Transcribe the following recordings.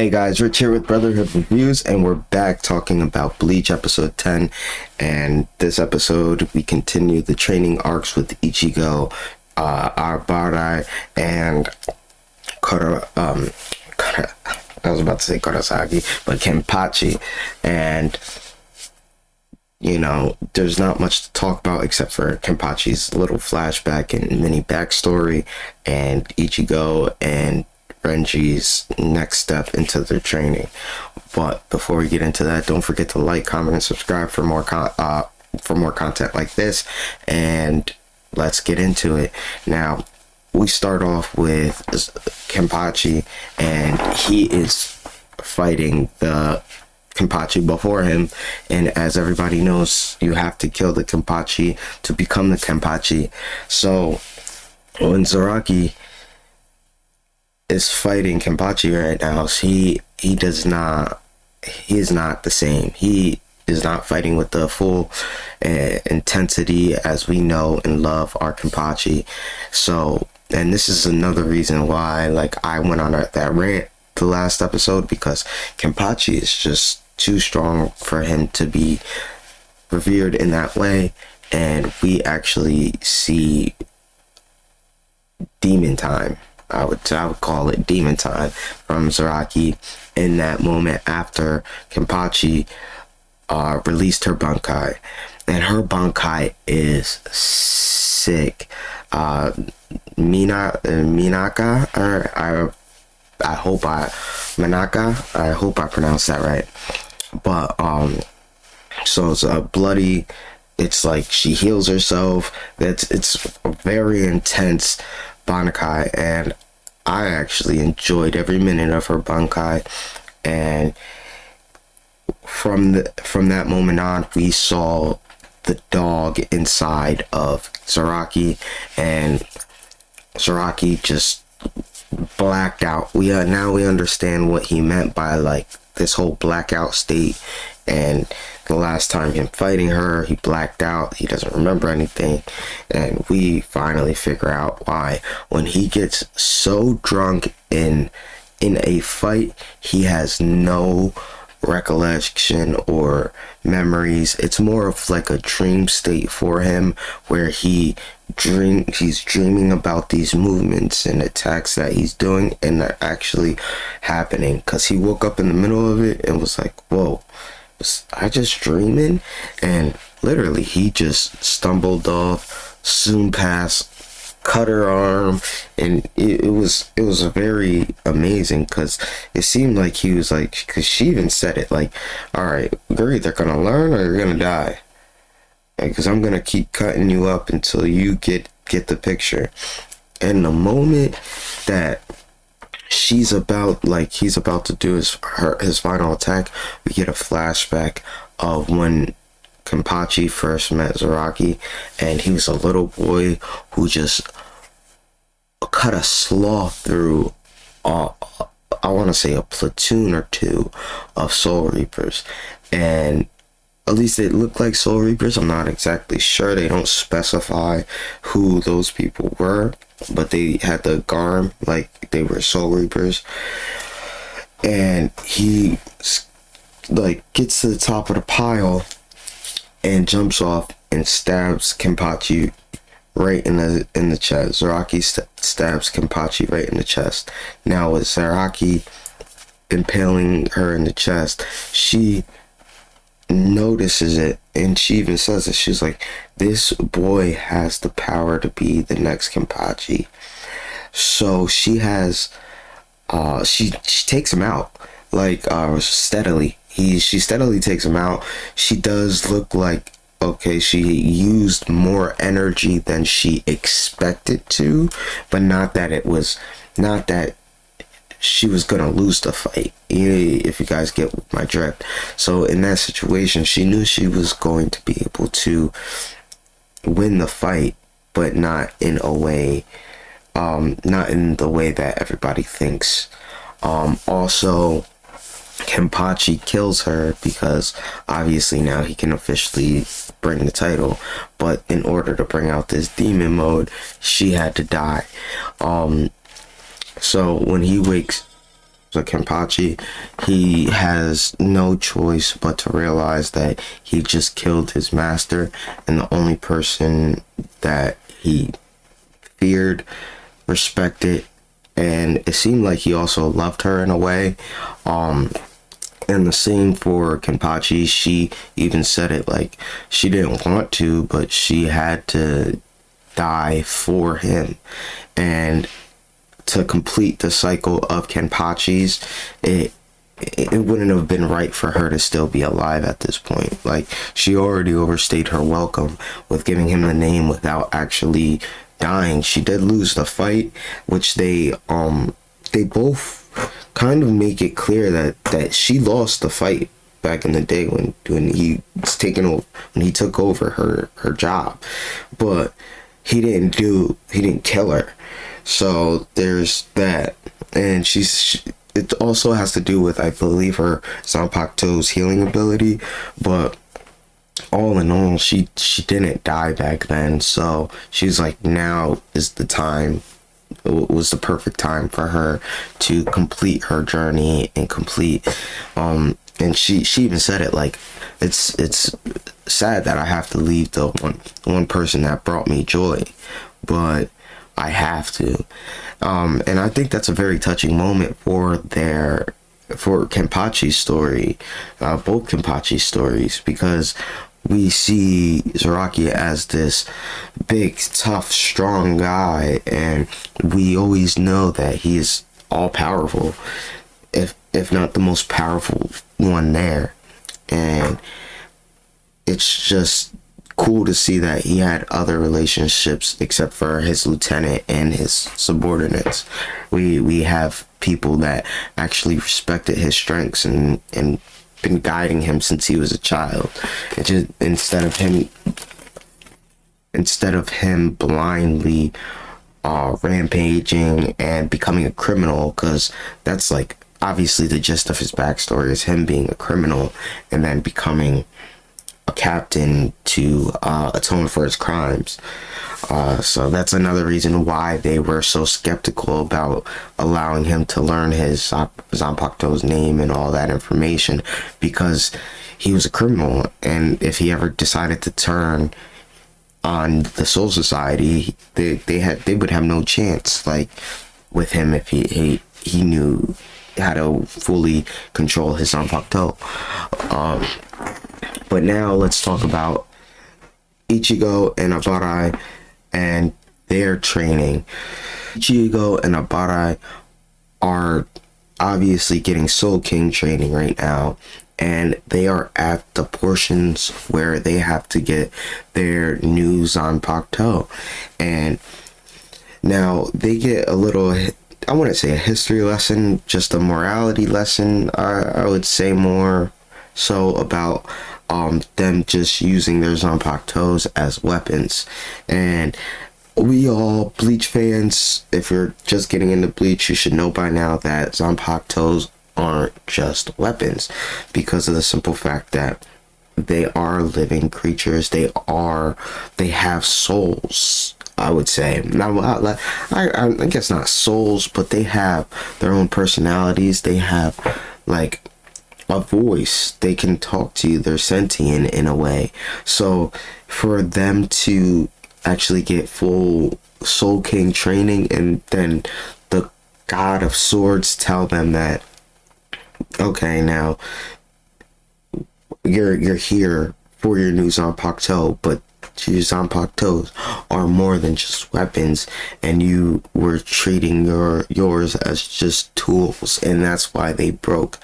Hey guys, Rich here with Brotherhood Reviews, and we're back talking about Bleach episode 10. And this episode, we continue the training arcs with Ichigo, Arabara, and I was about to say Kurosaki, but Kenpachi. And you know, there's not much to talk about except for Kenpachi's little flashback and mini backstory, and Ichigo and Renji's next step into their training. But before we get into that, don't forget to like, comment, and subscribe for more content like this. And let's get into it. Now, we start off with Kenpachi, and he is fighting the Kenpachi before him, and as everybody knows, you have to kill the Kenpachi to become the Kenpachi. So when Zaraki is fighting Kenpachi right now, he is not the same. He is not fighting with the full intensity as we know and love our Kenpachi. So, and this is another reason why, like, I went on that rant the last episode, because Kenpachi is just too strong for him to be revered in that way. And we actually see demon time. I would call it demon time from Zaraki in that moment after Kenpachi released her Bankai. And her Bankai is sick. Minaka, or I hope I pronounced that right. But so it's bloody. It's like she heals herself. It's a very intense Bankai, and I actually enjoyed every minute of her Bankai. And from that moment on, we saw the dog inside of Zaraki, and Zaraki just blacked out. Now we understand what he meant by, like, this whole blackout state. And the last time him fighting her, he blacked out. He doesn't remember anything. And we finally figure out why. When he gets so drunk in a fight, he has no recollection or memories. It's more of like a dream state for him, where he's dreaming about these movements and attacks that he's doing, and they're actually happening. Because he woke up in the middle of it and was like, whoa, was I just dreaming? And literally he just stumbled off, soon passed, cut her arm. And it was a very amazing, because it seemed like he was like, because she even said it, like, all right, you're either gonna learn or you're gonna die, because I'm gonna keep cutting you up until you get the picture. And the moment that he's about to do his final attack, we get a flashback of when Kenpachi first met Zaraki, and he was a little boy who just cut a sloth through I want to say a platoon or two of Soul Reapers. And at least it looked like Soul Reapers. I'm not exactly sure. They don't specify who those people were, but they had the garb like they were Soul Reapers. And he, like, gets to the top of the pile and jumps off and stabs Kenpachi right in the chest. Zaraki stabs Kenpachi right in the chest. Now with Zaraki impaling her in the chest, she notices it, and she even says it. She's like, this boy has the power to be the next Kenpachi. So she has she takes him out, like, steadily. She steadily takes him out. She does look like, okay, she used more energy than she expected to, but not that she was gonna lose the fight, if you guys get my drift. So in that situation, she knew she was going to be able to win the fight, but not in the way that everybody thinks. Also, Kenpachi kills her because obviously now he can officially bring the title, but in order to bring out this demon mode, she had to die. So when he wakes So Kenpachi, he has no choice but to realize that he just killed his master, and the only person that he feared, respected, and it seemed like he also loved her in a way. And the same for Kenpachi. She even said it like she didn't want to, but she had to die for him. And to complete the cycle of Kenpachi's, it wouldn't have been right for her to still be alive at this point. Like, she already overstayed her welcome with giving him the name without actually dying. She did lose the fight, which they both kind of make it clear that she lost the fight back in the day when he was taking over, when he took over her job, but he didn't kill her. So there's that. And it also has to do with, I believe, her Zanpakuto's healing ability, but all in all, she didn't die back then. So she's like, now is the time. It was the perfect time for her to complete her journey and complete and she even said it like, it's sad that I have to leave the one person that brought me joy, but I have to. And I think that's a very touching moment for Kenpachi's story, both Kenpachi's stories, because we see Zaraki as this big, tough, strong guy, and we always know that he is all powerful, if not the most powerful one there. And it's just cool to see that he had other relationships except for his lieutenant and his subordinates. We have people that actually respected his strengths and been guiding him since he was a child. It just, instead of him blindly rampaging and becoming a criminal, because that's like obviously the gist of his backstory, is him being a criminal and then becoming a captain to atone for his crimes. So that's another reason why they were so skeptical about allowing him to learn his Zanpakuto's name and all that information, because he was a criminal, and if he ever decided to turn on the Soul Society, they would have no chance, like, with him, if he knew how to fully control his Zanpakuto. But now let's talk about Ichigo and Abarai and their training. Ichigo and Abarai are obviously getting Soul King training right now, and they are at the portions where they have to get their new Zanpakuto. And now they get a little, I wouldn't say a history lesson, just a morality lesson. I would say more so about them just using their Zanpakutos as weapons. And we all Bleach fans, if you're just getting into Bleach, you should know by now that Zanpakutos aren't just weapons, because of the simple fact that they are living creatures. They have souls, I would say. Now, I guess not souls, but they have their own personalities. They have like a voice. They can talk to you. They're sentient in a way. So for them to actually get full Soul King training, and then the God of Swords tell them that, okay, now you're here for your new Zanpakuto, but your Zanpakutos are more than just weapons, and you were treating yours as just tools, and that's why they broke.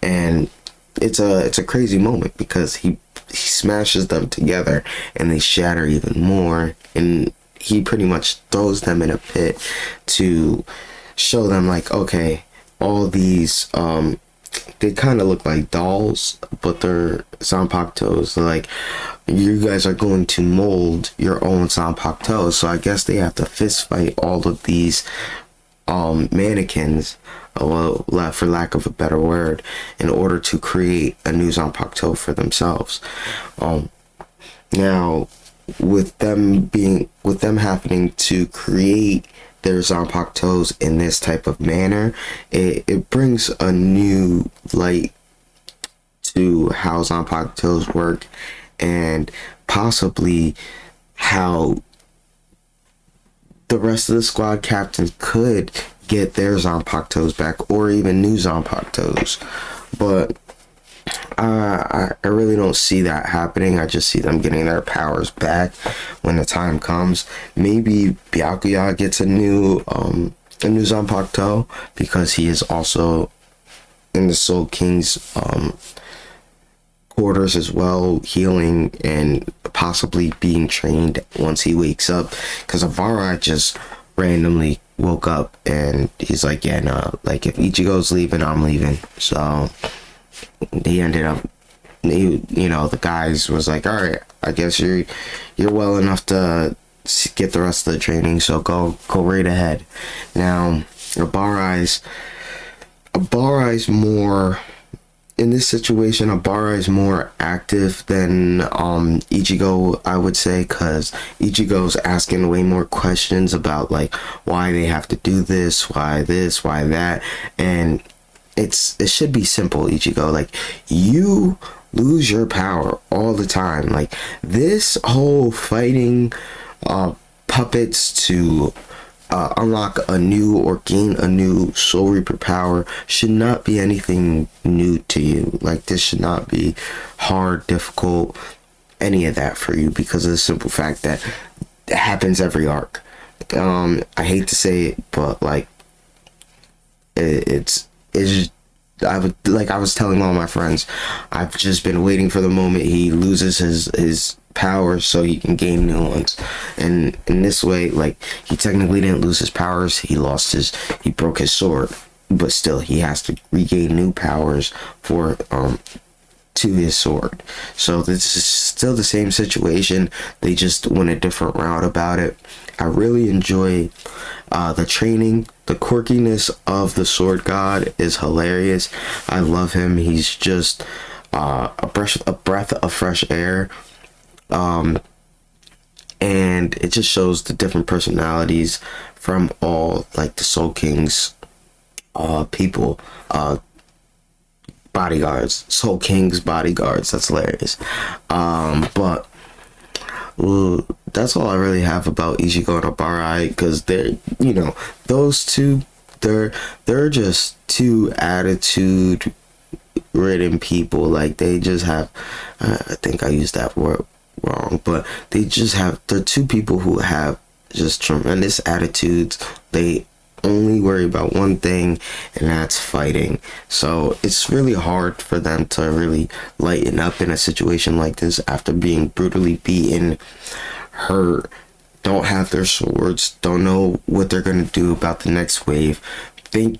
And it's a crazy moment, because he smashes them together and they shatter even more, and he pretty much throws them in a pit to show them, like, okay, all these they kind of look like dolls, but they're Zanpakutos. Like, you guys are going to mold your own Zanpakuto. So I guess they have to fist fight all of these mannequins, well, for lack of a better word, in order to create a new Zanpakuto for themselves. Now, with them having to create their Zanpakutos in this type of manner, it brings a new light to how Zanpakutos work, and possibly how the rest of the squad captains could get their Zanpakutos back, or even new Zanpakutos. But I really don't see that happening. I just see them getting their powers back when the time comes. Maybe Byakuya gets a new Zanpakuto, because he is also in the Soul King's quarters as well, healing and possibly being trained once he wakes up. Because Avara just randomly woke up and he's like, yeah, no, like, if Ichigo's leaving, I'm leaving. So he ended up, the guys was like, all right, I guess you're well enough to get the rest of the training, so go right ahead. Now Abarai's more, in this situation, Abara is more active than Ichigo, I would say, because Ichigo's asking way more questions about, like, why they have to do this, why that, and it should be simple, Ichigo. Like, you lose your power all the time. Like, this whole fighting puppets to unlock a new or gain a new Soul Reaper power should not be anything new to you. Like, this should not be hard, difficult, any of that for you, because of the simple fact that it happens every arc. I hate to say it, but like, it's just, I was telling all my friends, I've just been waiting for the moment he loses his powers so he can gain new ones. And in this way, like, he technically didn't lose his powers, he broke his sword, but still he has to regain new powers for to his sword. So this is still the same situation, they just went a different route about it. I really enjoy the training. The quirkiness of the sword god is hilarious. I love him. He's just a breath of fresh air. And it just shows the different personalities from all, like, the Soul King's people, bodyguards, Soul King's bodyguards. That's hilarious. But that's all I really have about Ichigo and Abarai, because they're, those two, they're just two attitude ridden people. Like, they just have, I think I used that word wrong, but they're two people who have just tremendous attitudes. They only worry about one thing, and that's fighting. So it's really hard for them to really lighten up in a situation like this after being brutally beaten, hurt, don't have their swords, don't know what they're gonna do about the next wave. Think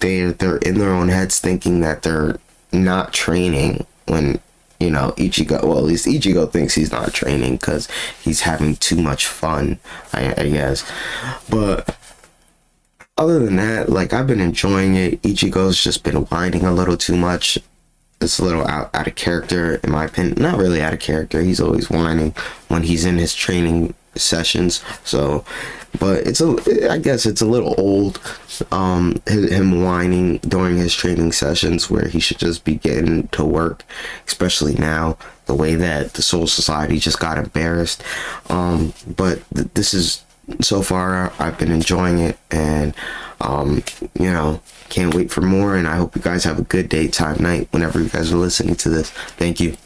they're in their own heads thinking that they're not training, when Ichigo, well, at least Ichigo thinks he's not training because he's having too much fun, I guess. But other than that, like, I've been enjoying it. Ichigo's just been whining a little too much. It's a little out of character, in my opinion. Not really out of character. He's always whining when he's in his training sessions. So, but I guess it's a little old, him whining during his training sessions, where he should just be getting to work, especially now, the way that the Soul Society just got embarrassed. But this is, so far, I've been enjoying it, and can't wait for more. And I hope you guys have a good day, time, night, whenever you guys are listening to this. Thank you.